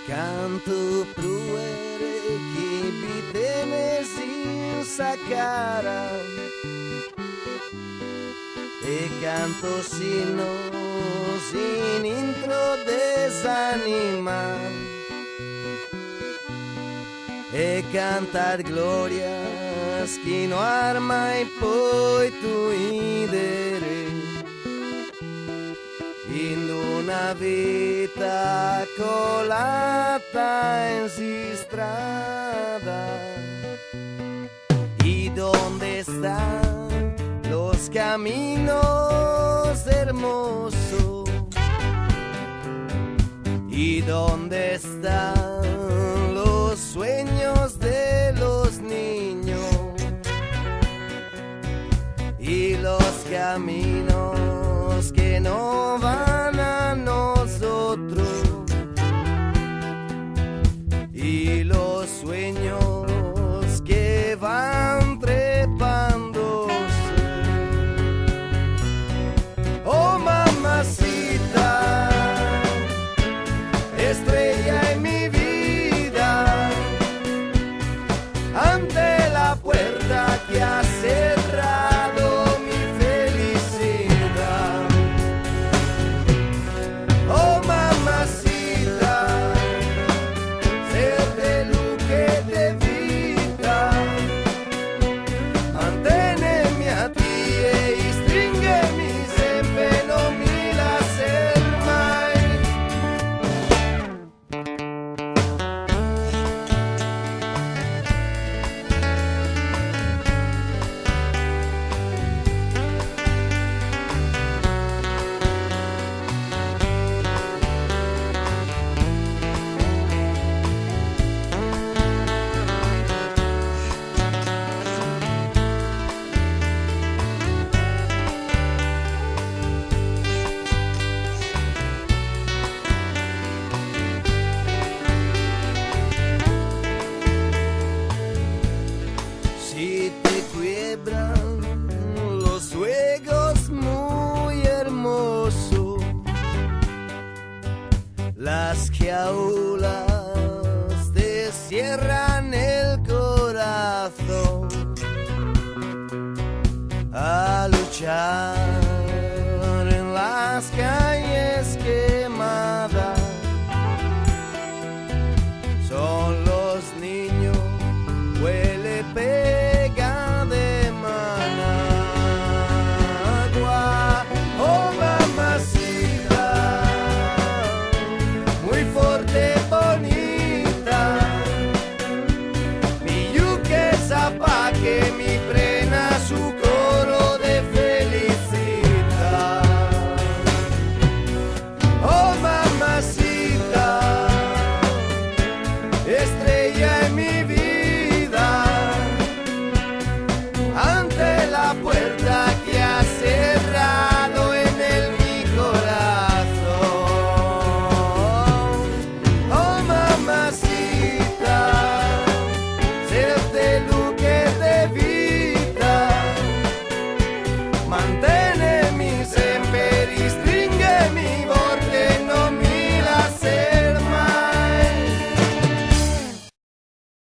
Canto pro que bitenes in sa cara e canto sino sin intro desanimar e cantar glorias que no arma e poi tu idere in una vita colata en si strada. ¿Y dónde están los caminos hermosos? ¿Y dónde están los sueños de los niños? Y los caminos que no van a nosotros y los sueños que van trepándose. Oh mamacita, estrella en mi vida, ante la puerta que ha cerrado si te quiebran los juegos muy hermosos, las jaulas te cierran el corazón a luchar en las calles